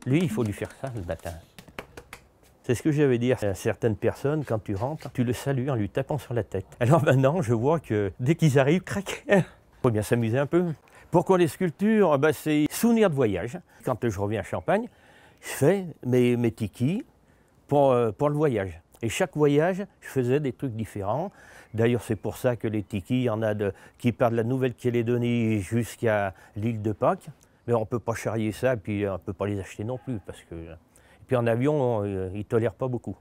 Lui, il faut lui faire ça le matin. C'est ce que j'avais dit à certaines personnes, quand tu rentres, tu le salues en lui tapant sur la tête. Alors maintenant, je vois que dès qu'ils arrivent, crac, faut bien s'amuser un peu. Pourquoi les sculptures? C'est souvenirs de voyage. Quand je reviens à Champagne, je fais mes tikis pour le voyage. Et chaque voyage, je faisais des trucs différents. D'ailleurs, c'est pour ça que les tikis, il y en a qui partent de la Nouvelle-Calédonie jusqu'à l'île de Pâques. Mais on ne peut pas charrier ça, et puis on ne peut pas les acheter non plus, parce que... Puis en avion, ils ne tolèrent pas beaucoup.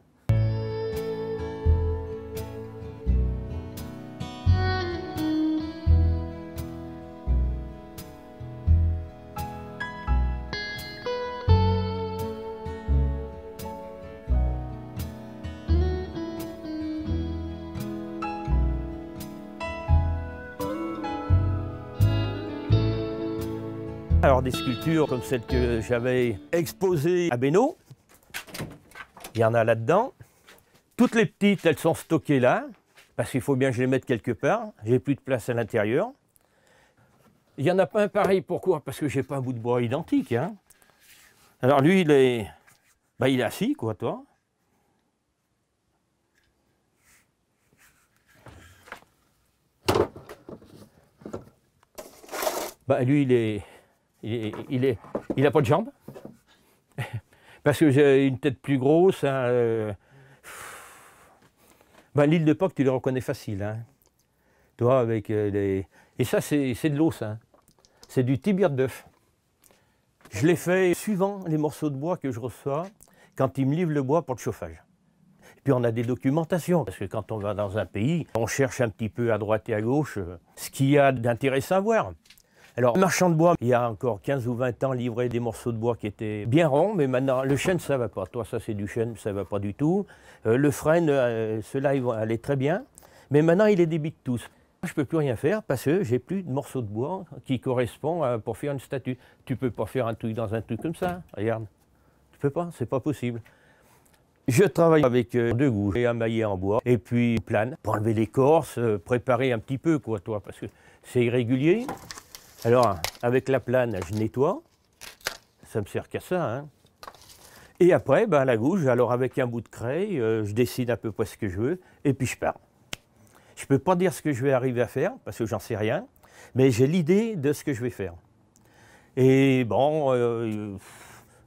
Alors des sculptures comme celle que j'avais exposée à Bénaud, il y en a là-dedans. Toutes les petites, elles sont stockées là, parce qu'il faut bien que je les mette quelque part. J'ai plus de place à l'intérieur. Il n'y en a pas un pareil, pourquoi? Parce que j'ai pas un bout de bois identique. Hein. Alors lui, il est assis, quoi, toi. Lui, il n'a pas de jambes. Parce que j'ai une tête plus grosse. Hein, l'île de Pâques, tu le reconnais facile. Hein. Toi, avec les... Et ça, c'est de l'os. Hein. C'est du tibia de bœuf. Je l'ai fait suivant les morceaux de bois que je reçois quand ils me livrent le bois pour le chauffage. Et puis on a des documentations, parce que quand on va dans un pays, on cherche un petit peu à droite et à gauche ce qu'il y a d'intéressant à voir. Alors, marchand de bois, il y a encore 15 ou 20 ans, livrait des morceaux de bois qui étaient bien ronds, mais maintenant, le chêne, ça ne va pas. Toi, ça, c'est du chêne, ça ne va pas du tout. Le frêne, ceux-là, ils vont aller très bien. Mais maintenant, ils les débitent tous. Je ne peux plus rien faire parce que j'ai plus de morceaux de bois qui correspondent pour faire une statue. Tu ne peux pas faire un truc dans un truc comme ça, regarde. Tu ne peux pas, c'est pas possible. Je travaille avec deux gouges et un maillet en bois, et puis plane, pour enlever l'écorce, préparer un petit peu, quoi, toi, parce que c'est irrégulier. Alors, avec la plane, je nettoie, ça me sert qu'à ça. Hein. Et après, la gouge, alors avec un bout de craie, je décide à peu près ce que je veux, et puis je pars. Je ne peux pas dire ce que je vais arriver à faire, parce que j'en sais rien, mais j'ai l'idée de ce que je vais faire. Et bon,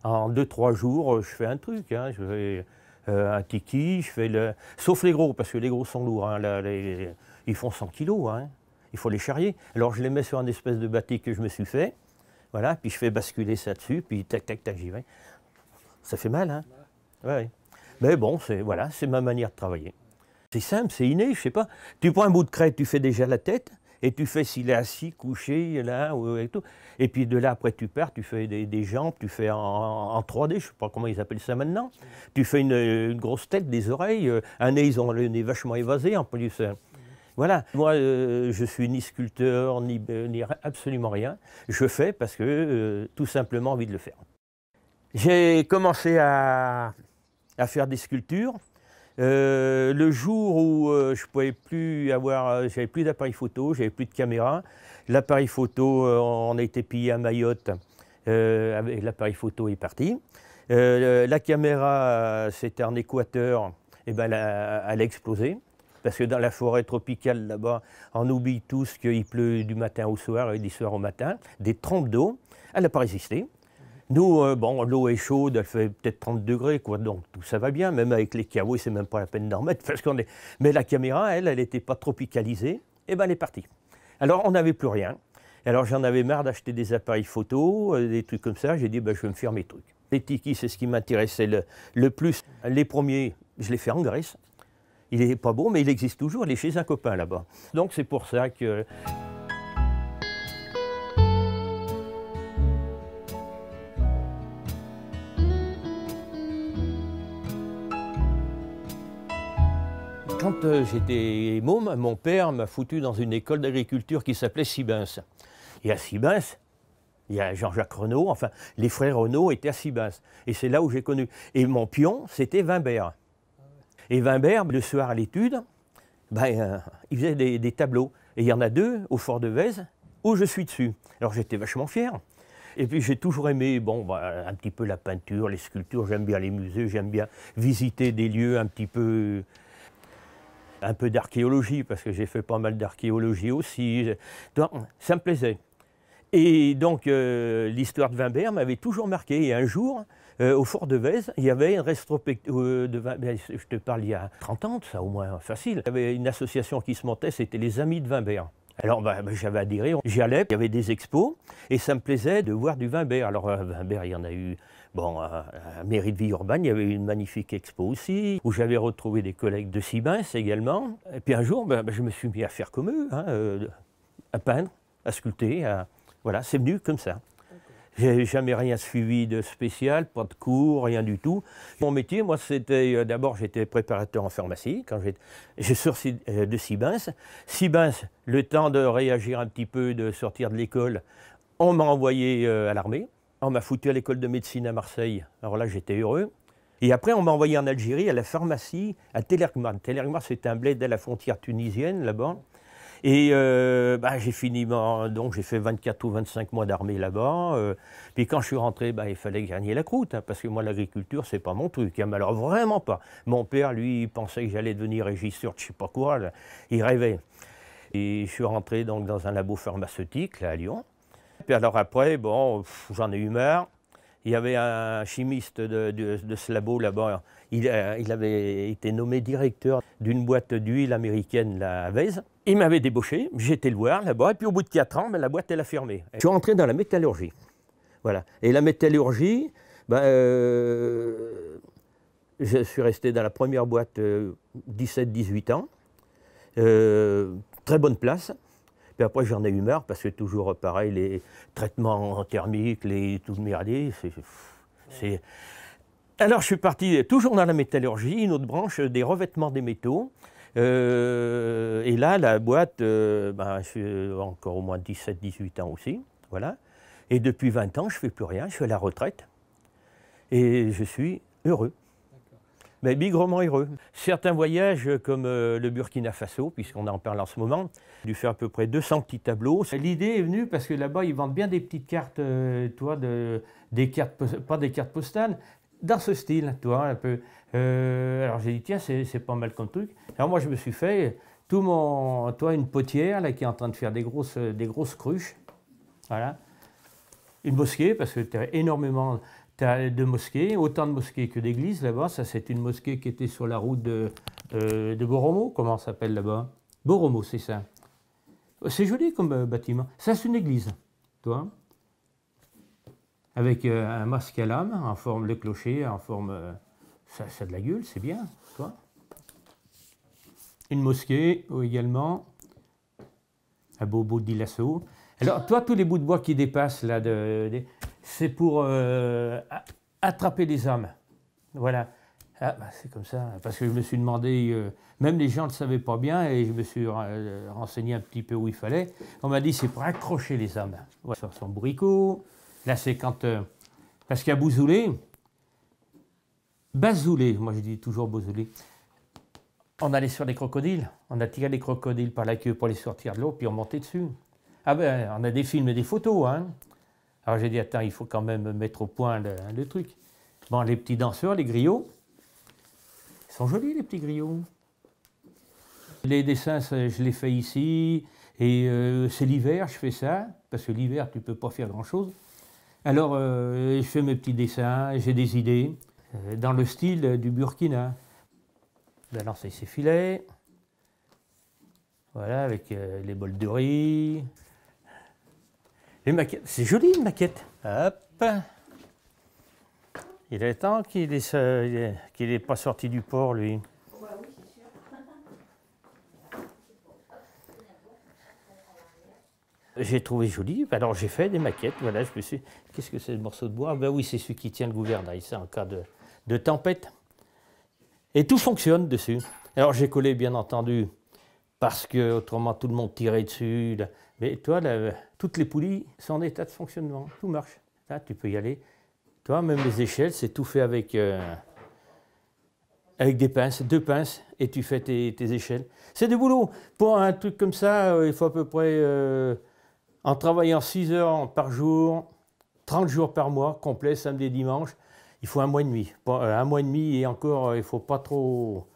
en 2-3 jours, je fais un truc. Hein. Je fais un tiki, je fais le... Sauf les gros, parce que les gros sont lourds. Hein. Là, ils font 100 kilos. Hein. Il faut les charrier. Alors je les mets sur un espèce de bateau que je me suis fait. Voilà, puis je fais basculer ça dessus, puis tac, tac, tac, j'y vais. Ça fait mal, hein? Ouais. Mais bon, c'est ma manière de travailler. C'est simple, c'est inné, je sais pas. Tu prends un bout de craie, tu fais déjà la tête, et tu fais s'il est assis, couché, là, et tout. Et puis de là, après, tu pars, tu fais des jambes, tu fais en 3D, je sais pas comment ils appellent ça maintenant. Tu fais une grosse tête, des oreilles, un nez, ils ont le nez vachement évasé, en plus. Voilà, moi je suis ni sculpteur, ni absolument rien. Je fais parce que tout simplement envie de le faire. J'ai commencé à faire des sculptures. Le jour où je pouvais plus avoir, j'avais plus d'appareil photo, j'avais plus de caméra. L'appareil photo, on a été pillé à Mayotte, l'appareil photo est parti. La caméra, c'était en Équateur, et elle a explosé. Parce que dans la forêt tropicale, là-bas, on oublie tous qu'il pleut du matin au soir et du soir au matin. Des trompes d'eau, elle n'a pas résisté. Nous, l'eau est chaude, elle fait peut-être 30 degrés, quoi, donc tout ça va bien. Même avec les caots, c'est même pas la peine d'en mettre. Parce Mais la caméra, elle n'était pas tropicalisée, et elle est partie. Alors, on n'avait plus rien. Alors, j'en avais marre d'acheter des appareils photo, des trucs comme ça. J'ai dit, je vais me faire mes trucs. Les tikis, c'est ce qui m'intéressait le plus. Les premiers, je les fais en Grèce. Il n'est pas beau, mais il existe toujours, il est chez un copain là-bas. Donc c'est pour ça que... Quand j'étais môme, mon père m'a foutu dans une école d'agriculture qui s'appelait Sibens. Et à Sibens, il y a Jean-Jacques Renaud, enfin les frères Renaud étaient à Sibens. Et c'est là où j'ai connu. Et mon pion, c'était Wimbert. Et Wimbert, le soir à l'étude, il faisait des tableaux. Et il y en a deux au Fort de Vèze où je suis dessus. Alors j'étais vachement fier. Et puis j'ai toujours aimé, bon, bah, un petit peu la peinture, les sculptures, j'aime bien les musées, j'aime bien visiter des lieux un peu d'archéologie, parce que j'ai fait pas mal d'archéologie aussi. Donc, ça me plaisait. Et donc, l'histoire de Wimbert m'avait toujours marqué. Et un jour, au Fort de Vèze, il y avait une rétrospective de Wimbert, je te parle il y a 30 ans, ça au moins facile. Il y avait une association qui se montait, c'était les Amis de Wimbert. Alors j'avais adhéré, j'y allais, il y avait des expos, et ça me plaisait de voir du Wimbert. Alors Wimbert, il y en a eu, bon, à Mairie de Villeurbanne, il y avait eu une magnifique expo aussi, où j'avais retrouvé des collègues de Sibins également. Et puis un jour, je me suis mis à faire comme eux, hein, à peindre, à sculpter, voilà, c'est venu comme ça. J'ai jamais rien suivi de spécial, pas de cours, rien du tout. Mon métier, moi, c'était d'abord, j'étais préparateur en pharmacie quand j'ai sorti de Sibins. Sibins, le temps de réagir un petit peu, de sortir de l'école, on m'a envoyé à l'armée. On m'a foutu à l'école de médecine à Marseille. Alors là, j'étais heureux. Et après, on m'a envoyé en Algérie, à la pharmacie, à Télérgmar. Télérgmar, c'était un bled à la frontière tunisienne, là-bas. Et j'ai fini, donc j'ai fait 24 ou 25 mois d'armée là-bas. Puis quand je suis rentré, il fallait gagner la croûte, hein, parce que moi l'agriculture, c'est pas mon truc. Hein, mais alors vraiment pas. Mon père, lui, il pensait que j'allais devenir régisseur de je sais pas quoi. Là. Il rêvait. Et je suis rentré donc dans un labo pharmaceutique là, à Lyon. Puis alors après, bon, j'en ai eu marre. Il y avait un chimiste de ce labo là-bas. Il avait été nommé directeur d'une boîte d'huile américaine, la Vèze. Il m'avait débauché, j'étais le voir là-bas, et puis au bout de 4 ans, la boîte, elle a fermé. Je suis rentré dans la métallurgie. Voilà. Et la métallurgie, je suis resté dans la première boîte 17-18 ans. Très bonne place. Puis après, j'en ai eu marre, parce que toujours pareil, les traitements thermiques, tout le merdier, c'est... Alors, je suis parti toujours dans la métallurgie, une autre branche des revêtements des métaux. Et là, la boîte, je suis encore au moins 17-18 ans aussi, voilà. Et depuis 20 ans, je ne fais plus rien, je suis à la retraite. Et je suis heureux. Mais bigrement heureux. Certains voyages, comme le Burkina Faso, puisqu'on en parle en ce moment, j'ai dû faire à peu près 200 petits tableaux. L'idée est venue parce que là-bas, ils vendent bien des petites cartes, des cartes, pas des cartes postales, dans ce style, un peu. Alors j'ai dit, tiens, c'est pas mal comme truc. Alors moi, je me suis fait une potière là, qui est en train de faire des grosses cruches. Voilà. Une mosquée, parce que tu as énormément de mosquées, autant de mosquées que d'églises là-bas. Ça, c'est une mosquée qui était sur la route de Boromo. Comment ça s'appelle là-bas? Boromo, c'est ça. C'est joli comme bâtiment. Ça, c'est une église, avec un masque à lame en forme de clocher, en forme... ça a de la gueule, c'est bien, Une mosquée également, à Bobo di Lasso. Alors, tous les bouts de bois qui dépassent, là, c'est pour attraper les âmes. Voilà. Ah, c'est comme ça, parce que je me suis demandé, même les gens ne le savaient pas bien, et je me suis renseigné un petit peu où il fallait. On m'a dit, c'est pour accrocher les âmes. Ouais, sur son bourricot. Là, c'est quand... parce qu'à Bouzoulé, Bazoulé, moi je dis toujours Bouzoulé, on allait sur les crocodiles, on a tiré les crocodiles par la queue pour les sortir de l'eau, puis on montait dessus. Ah on a des films et des photos, hein. Alors j'ai dit, attends, il faut quand même mettre au point le truc. Bon, les petits danseurs, les griots, ils sont jolis les petits griots. Les dessins, je les fais ici, et c'est l'hiver, je fais ça, parce que l'hiver, tu ne peux pas faire grand-chose. Alors, je fais mes petits dessins, j'ai des idées, dans le style du Burkina. Balancer ses filets, voilà, avec les bols de riz. Les maquettes, c'est joli une maquette. Hop. Il est temps qu'il n'est pas sorti du port, lui. J'ai trouvé joli, alors j'ai fait des maquettes, voilà, je me suis... Qu'est-ce que c'est le morceau de bois? Ben oui, c'est celui qui tient le gouvernail, ça, en cas de tempête. Et tout fonctionne dessus. Alors j'ai collé, bien entendu, parce que autrement tout le monde tirait dessus. Là. Mais toi, toutes les poulies sont en état de fonctionnement, tout marche. Là, tu peux y aller. Toi, même les échelles, c'est tout fait avec des pinces, 2 pinces, et tu fais tes échelles. C'est du boulot. Pour un truc comme ça, il faut à peu près... en travaillant 6 heures par jour, 30 jours par mois, complet, samedi et dimanche. Il faut un mois et demi. Un mois et demi et encore, il ne faut pas trop...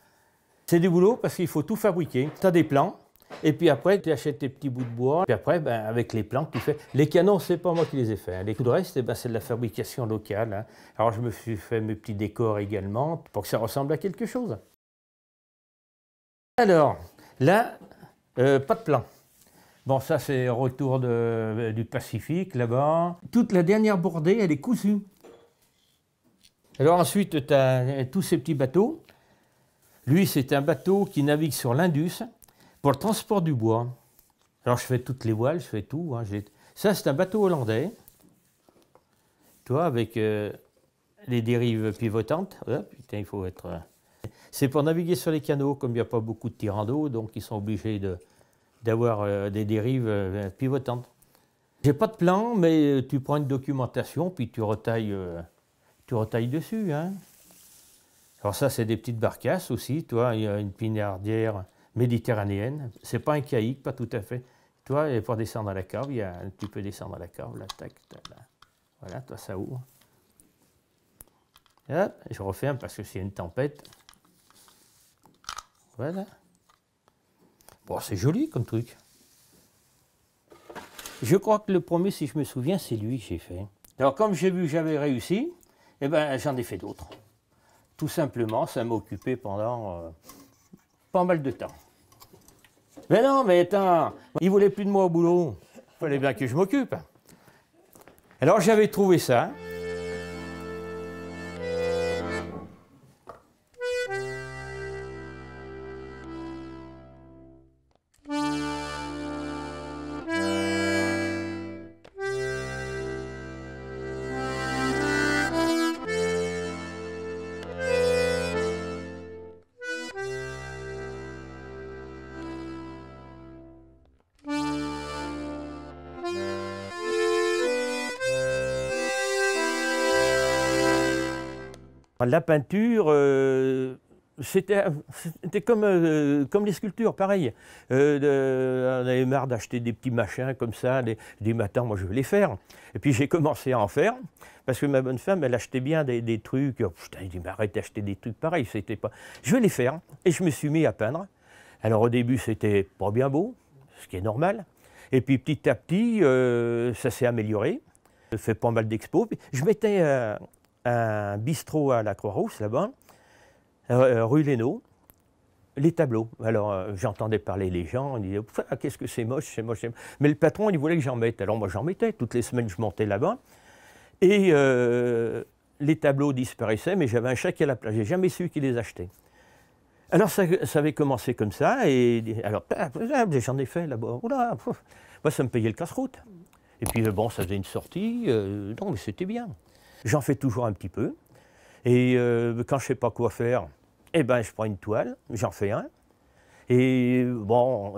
C'est du boulot parce qu'il faut tout fabriquer. Tu as des plans. Et puis après, tu achètes tes petits bouts de bois. Puis après, ben, avec les plans que tu fais. Les canons, c'est pas moi qui les ai faits. Tout le reste, ben, c'est de la fabrication locale. Hein. Alors, je me suis fait mes petits décors également pour que ça ressemble à quelque chose. Alors, là, pas de plan. Bon, ça, c'est retour du Pacifique, là-bas. Toute la dernière bordée, elle est cousue. Alors ensuite, tu as tous ces petits bateaux. Lui, c'est un bateau qui navigue sur l'Indus pour le transport du bois. Alors, je fais toutes les voiles, je fais tout. Hein. Ça, c'est un bateau hollandais. Tu vois, avec les dérives pivotantes. Oh, putain, il faut être... C'est pour naviguer sur les canaux, comme il n'y a pas beaucoup de tirants d'eau, donc ils sont obligés d'avoir des dérives pivotantes. J'ai pas de plan, mais tu prends une documentation, puis tu retailles dessus. Hein. Alors ça, c'est des petites barcasses aussi, tu vois, il y a une pinardière méditerranéenne. C'est pas un caïque, pas tout à fait. Tu vois, et pour descendre à la cave, tu peux descendre à la cave, là, tac, là. Voilà, toi, ça ouvre. Hop, je referme parce que c'est une tempête. Voilà. Bon, c'est joli comme truc. Je crois que le premier, si je me souviens, c'est lui que j'ai fait. Alors, comme j'ai vu que j'avais réussi, eh ben, j'en ai fait d'autres. Tout simplement, ça m'a occupé pendant pas mal de temps. Mais non, mais attends, il voulait plus de moi au boulot. Il fallait bien que je m'occupe. Alors, j'avais trouvé ça. La peinture, c'était comme les sculptures, pareil. On avait marre d'acheter des petits machins comme ça, des matins, moi je veux les faire. Et puis j'ai commencé à en faire, parce que ma bonne femme, elle achetait bien des trucs. Oh, putain, il dit, mais arrête d'acheter des trucs pareils, c'était pas... Je vais les faire, et je me suis mis à peindre. Alors au début, c'était pas bien beau, ce qui est normal. Et puis petit à petit, ça s'est amélioré. Je fais pas mal d'expos. Je mettais... un bistrot à la Croix-Rousse, là-bas, rue Lénaud, les tableaux. Alors, j'entendais parler les gens, ils disaient « qu'est-ce que c'est moche, c'est moche, c'est moche ». Mais le patron, il voulait que j'en mette. Alors moi, j'en mettais. Toutes les semaines, je montais là-bas. Et les tableaux disparaissaient, mais j'avais un chèque à la place. J'ai jamais su qui les achetait. Alors, ça avait commencé comme ça. Et alors, j'en ai fait là-bas. Moi, ça me payait le casse-croûte. Et puis, bon, ça faisait une sortie. Non, mais c'était bien. J'en fais toujours un petit peu. Et quand je ne sais pas quoi faire, eh ben, je prends une toile, j'en fais un. Et bon,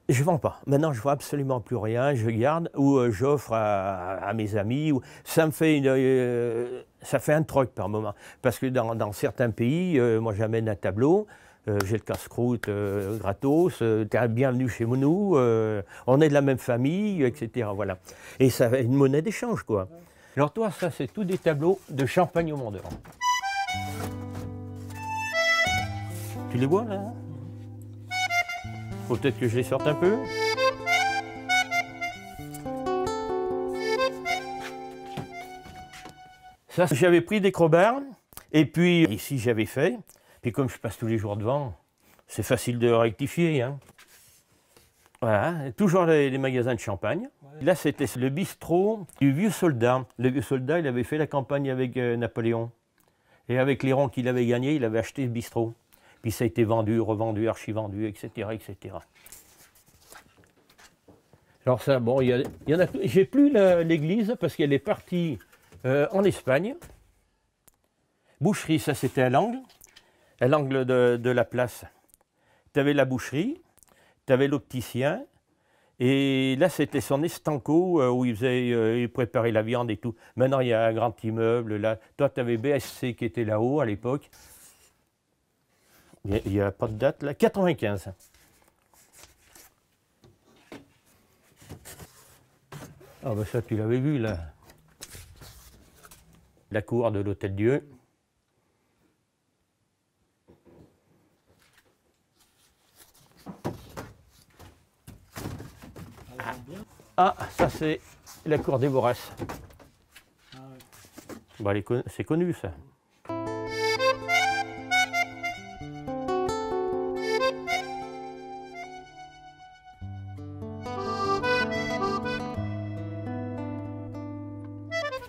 je ne vends pas. Maintenant, je ne vends absolument plus rien. Je garde ou j'offre à mes amis. Ça me fait ça fait un troc par moment. Parce que dans certains pays, moi j'amène un tableau. J'ai le casse-croûte gratos, t'es bienvenu chez nous, on est de la même famille, etc. Voilà. Et ça va une monnaie d'échange, quoi. Alors toi, ça c'est tous des tableaux de Champagne au Mont d'Or. Tu les vois là? Faut peut-être que je les sorte un peu. Ça, j'avais pris des crobards, et puis ici j'avais fait. Puis comme je passe tous les jours devant, c'est facile de rectifier. Hein. Voilà, toujours les magasins de champagne. Ouais. Là, c'était le bistrot du vieux soldat. Le vieux soldat, il avait fait la campagne avec Napoléon. Et avec les rangs qu'il avait gagnés, il avait acheté ce bistrot. Puis ça a été vendu, revendu, archi-vendu, etc., etc. Alors ça, bon, il y en a... J'ai plus l'église parce qu'elle est partie en Espagne. Boucherie, ça c'était à l'angle de la place. Tu avais la boucherie. Tu avais l'opticien, et là c'était son estanco où il préparait la viande et tout. Maintenant il y a un grand immeuble là. Toi tu avais BSC qui était là-haut à l'époque. Il n'y a pas de date là. 95. Ah ben ça tu l'avais vu là. la cour de l'Hôtel-Dieu. Ah, ça c'est la cour des Borasses. Bah, c'est connu ça.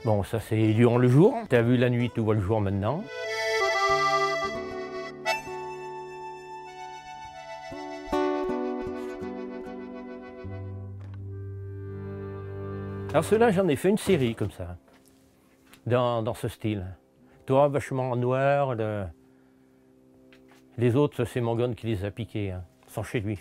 Bon, ça c'est durant le jour. Tu as vu la nuit, tu vois le jour maintenant. Alors ceux-là, j'en ai fait une série comme ça, dans ce style. Toi, vachement en noir. Les autres, c'est mon gun qui les a piqués, hein, sont chez lui.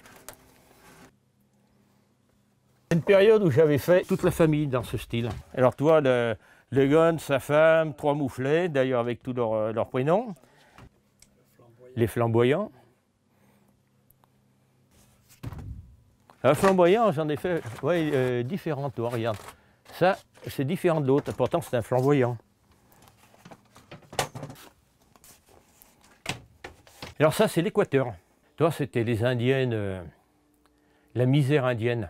C'est une période où j'avais fait toute la famille dans ce style. Alors toi, le gun, sa femme, 3 mouflets, d'ailleurs avec tous leurs prénoms. Les flamboyants. Un flamboyant, j'en ai fait différents, toi, regarde. Ça, c'est différent de l'autre, pourtant c'est un flamboyant. Alors ça, c'est l'Équateur. Toi, c'était les Indiennes, la misère indienne.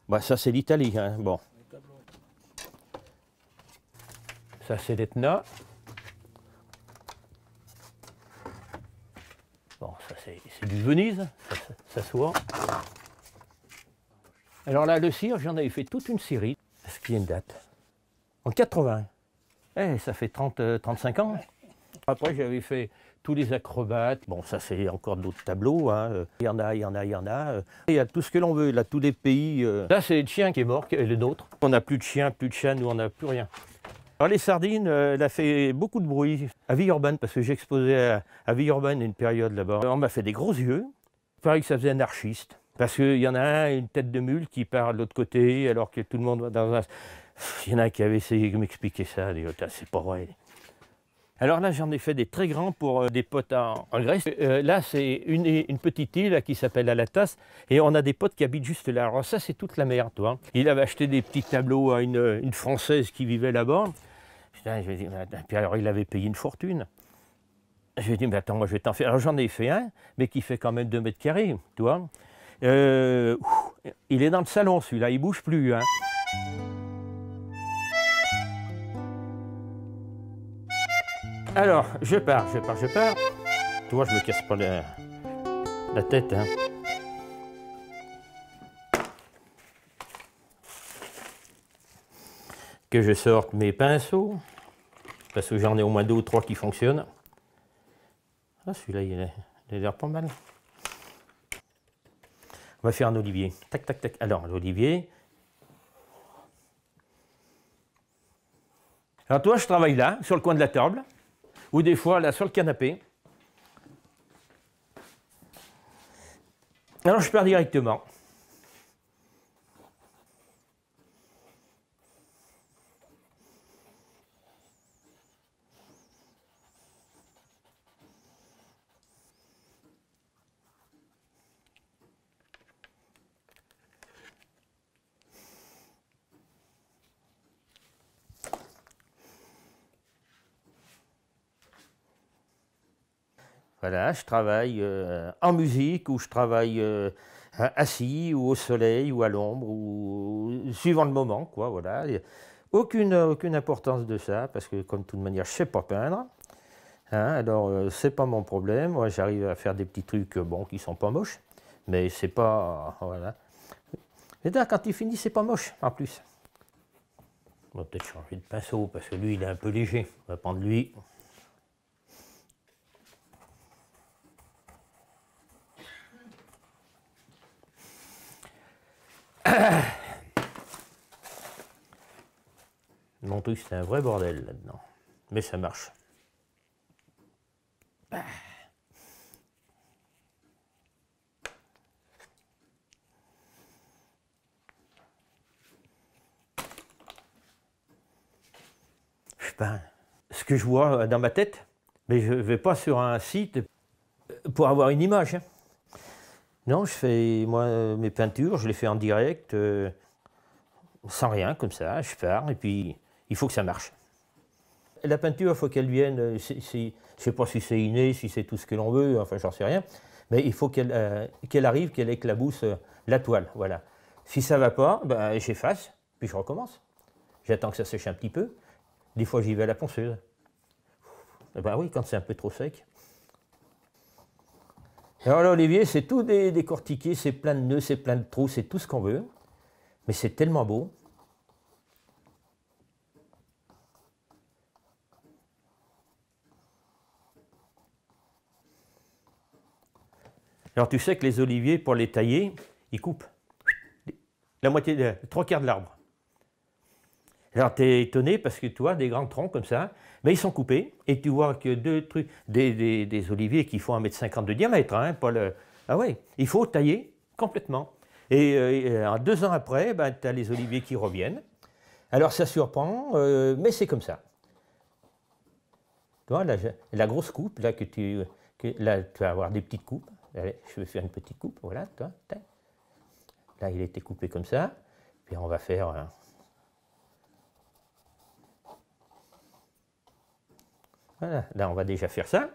Bah, ça, c'est l'Italie, hein. Bon. Ça, c'est l'Etna. Bon, ça, c'est du Venise, ça se voit. Alors là, le cire, j'en avais fait toute une série. Est-ce qu'il y a une date? En 80. Eh, ça fait 35 ans. Après, j'avais fait tous les acrobates. Bon, ça, c'est encore d'autres tableaux, hein. Il y en a. Il y a tout ce que l'on veut, là, tous les pays. Là, c'est le chien qui est mort, le nôtre. On n'a plus de chien, plus de chat, nous, on n'a plus rien. Alors, les sardines, elle a fait beaucoup de bruit à Villeurbanne, parce que j'exposais à Villeurbanne une période là-bas. On m'a fait des gros yeux. Il paraît que ça faisait anarchiste. Parce qu'il y en a un, une tête de mule qui part de l'autre côté, alors que tout le monde va dans un... Il y en a qui avait essayé de m'expliquer ça, c'est pas vrai. Alors là, j'en ai fait des très grands pour des potes en Grèce. Là, c'est une petite île là, qui s'appelle Alatas, et on a des potes qui habitent juste là. Alors ça, c'est toute la mer, toi. Il avait acheté des petits tableaux à une Française qui vivait là-bas. Puis alors, il avait payé une fortune. Je lui ai dit, mais attends, moi, je vais t'en faire. Alors j'en ai fait un, mais qui fait quand même 2 mètres carrés, tu vois. Il est dans le salon, celui-là, il bouge plus, hein. Alors, je pars. Tu vois, je me casse pas la tête, hein. Que je sorte mes pinceaux, parce que j'en ai au moins 2 ou 3 qui fonctionnent. Ah, celui-là, il a l'air pas mal. On va faire un olivier. Tac, tac, tac. Alors, l'olivier. Alors, toi, je travaille là, sur le coin de la table, ou des fois, là, sur le canapé. Alors, je pars directement. Voilà, je travaille en musique, ou je travaille assis, ou au soleil, ou à l'ombre, ou suivant le moment, quoi, voilà. Aucune importance de ça, parce que comme de toute manière, je ne sais pas peindre. Hein, alors, c'est pas mon problème. Moi, j'arrive à faire des petits trucs, bon, qui sont pas moches, mais c'est pas... voilà. Mais là, quand il finit, c'est pas moche, en plus. On va peut-être changer de pinceau, parce que lui, il est un peu léger. On va prendre lui. Mon truc, c'est un vrai bordel là-dedans. Mais ça marche. Je peins ce que je vois dans ma tête, mais je ne vais pas sur un site pour avoir une image. Non, je fais, moi, mes peintures, je les fais en direct. sans rien, comme ça, je pars, et puis il faut que ça marche. La peinture, il faut qu'elle vienne, je ne sais pas si c'est inné, si c'est tout ce que l'on veut, enfin j'en sais rien, mais il faut qu'elle arrive, qu'elle éclabousse la toile, voilà. Si ça ne va pas, ben, j'efface, puis je recommence. J'attends que ça sèche un petit peu. Des fois, j'y vais à la ponceuse. Ben oui, quand c'est un peu trop sec. Alors là, Olivier, c'est tout décortiqué, c'est plein de nœuds, c'est plein de trous, c'est tout ce qu'on veut. Mais c'est tellement beau. Alors tu sais que les oliviers, pour les tailler, ils coupent la moitié, les 3/4 de l'arbre. Alors tu es étonné parce que tu vois des grands troncs comme ça, mais ils sont coupés et tu vois que des oliviers qui font 1,50 m de diamètre, hein, pas le... Ah ouais, il faut tailler complètement. Et 2 ans après, ben, tu as les oliviers qui reviennent. Alors ça surprend, mais c'est comme ça. Tu vois, la grosse coupe, là, là, tu vas avoir des petites coupes. Allez, je vais faire une petite coupe, voilà, toi. Là, il a été coupé comme ça. Puis on va faire... Voilà, là, on va déjà faire ça.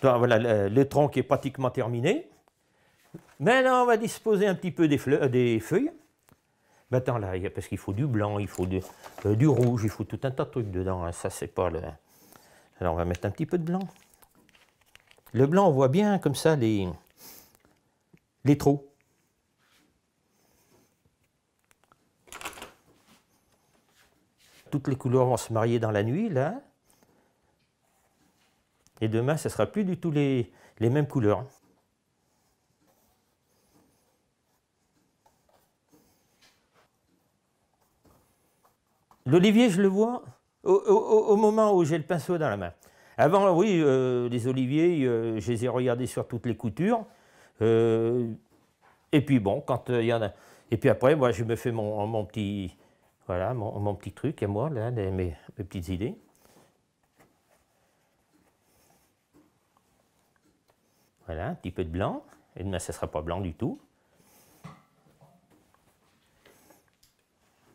Donc, voilà, le tronc est pratiquement terminé. Maintenant, on va disposer un petit peu des feuilles. Ben, attends, là, parce qu'il faut du blanc, il faut du rouge, il faut tout un tas de trucs dedans. Hein. Ça, c'est pas le... Alors, on va mettre un petit peu de blanc. Le blanc, on voit bien comme ça les trous. Toutes les couleurs vont se marier dans la nuit, là. Et demain, ce ne sera plus du tout les mêmes couleurs. L'olivier, je le vois au moment où j'ai le pinceau dans la main. Avant, oui, les oliviers, je les ai regardés sur toutes les coutures. Et puis bon, quand il y en a... Et puis après, moi, je me fais mon petit... Voilà, mon petit truc à moi, là, mes petites idées. Voilà, un petit peu de blanc. Et demain, ça ne sera pas blanc du tout.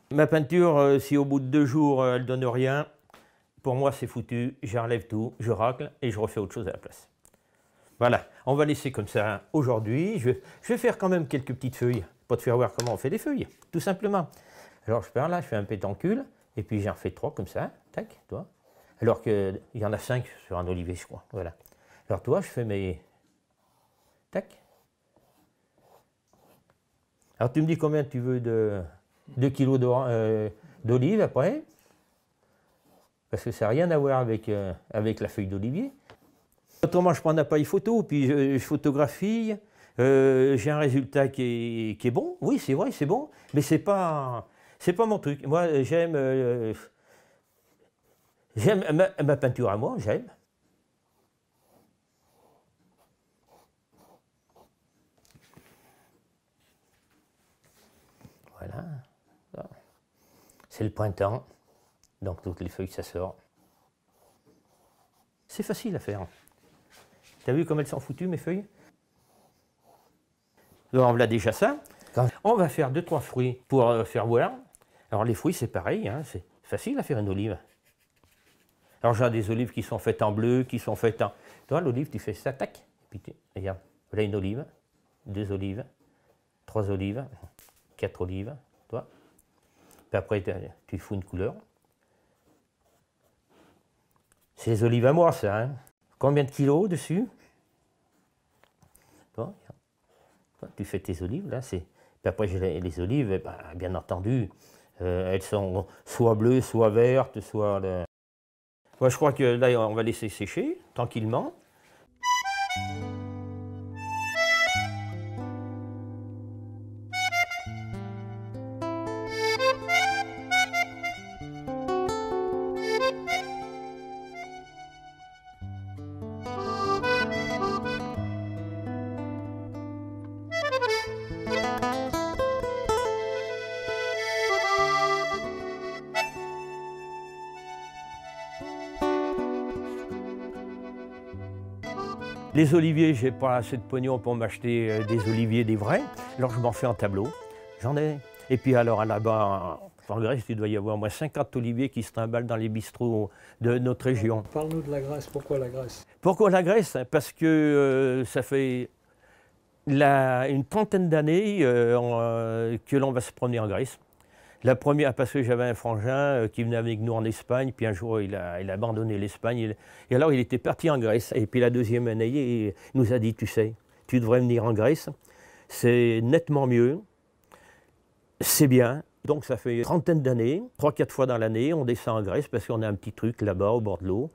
Ma peinture, si au bout de 2 jours, elle ne donne rien, pour moi, c'est foutu. J'enlève tout, je racle et je refais autre chose à la place. Voilà, on va laisser comme ça aujourd'hui. Je vais faire quand même quelques petites feuilles, pour te faire voir comment on fait des feuilles, tout simplement. Alors, je pars là, je fais un pétoncule, et puis j'en fais 3 comme ça, tac, toi. Alors qu'il y en a 5 sur un olivier, je crois. Voilà. Alors, toi, je fais mes... Tac. Alors tu me dis combien tu veux de kilos d'olive après, parce que ça n'a rien à voir avec la feuille d'olivier. Autrement, je prends un appareil photo, puis je photographie, j'ai un résultat qui est bon. Oui, c'est vrai, c'est bon, mais c'est pas mon truc. Moi, j'aime ma peinture à moi, j'aime. Voilà. C'est le printemps, donc toutes les feuilles, ça sort. C'est facile à faire. T'as vu comme elles sont foutues, mes feuilles? Alors, on a déjà ça. On va faire 2-3 fruits pour faire voir. Alors, les fruits, c'est pareil, hein, c'est facile à faire une olive. Alors, j'ai des olives qui sont faites en bleu, qui sont faites en... Toi, l'olive, tu fais ça, tac, et puis regarde, voilà une olive, 2 olives, 3 olives, 4 olives, toi. Puis après, tu fous une couleur. C'est les olives à moi, ça. Hein. Combien de kilos dessus? Toi, tu fais tes olives, là. Puis après, j'ai les olives, ben, bien entendu, elles sont soit bleues, soit vertes, soit... Moi, je crois que là, on va laisser sécher, tranquillement. Les oliviers, j'ai pas assez de pognon pour m'acheter des oliviers, des vrais, alors je m'en fais en tableau. J'en ai Et puis alors là-bas, en Grèce, il doit y avoir au moins 50 oliviers qui se trimballent dans les bistrots de notre région. Parle-nous de la Grèce. Pourquoi la Grèce? Pourquoi la Grèce? Parce que ça fait une trentaine d'années que l'on va se promener en Grèce. La première, parce que j'avais un frangin qui venait avec nous en Espagne, puis un jour il a abandonné l'Espagne, et alors il était parti en Grèce. Et puis la deuxième année, il nous a dit, tu sais, tu devrais venir en Grèce, c'est nettement mieux, c'est bien. Donc ça fait une trentaine d'années, 3-4 fois dans l'année, on descend en Grèce parce qu'on a un petit truc là-bas au bord de l'eau.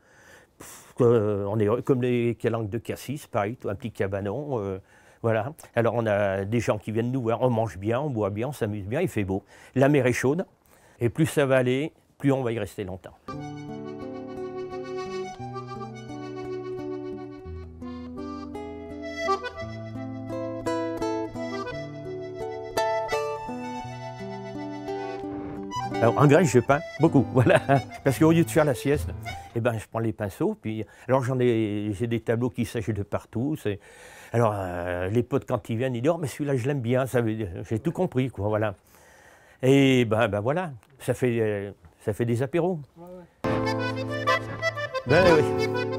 On est comme les calanques de Cassis, pareil, un petit cabanon. Voilà. Alors on a des gens qui viennent nous voir, on mange bien, on boit bien, on s'amuse bien, il fait beau. La mer est chaude, et plus ça va aller, plus on va y rester longtemps. Alors en Grèce, je peins beaucoup, voilà. Parce qu'au lieu de faire la sieste, eh ben, je prends les pinceaux, puis alors j'ai des tableaux qui sèchent de partout. Alors les potes quand ils viennent, ils disent oh mais celui-là je l'aime bien, j'ai tout compris quoi, voilà. Et ben voilà, ça fait des apéros. Ouais, ouais. Ben oui.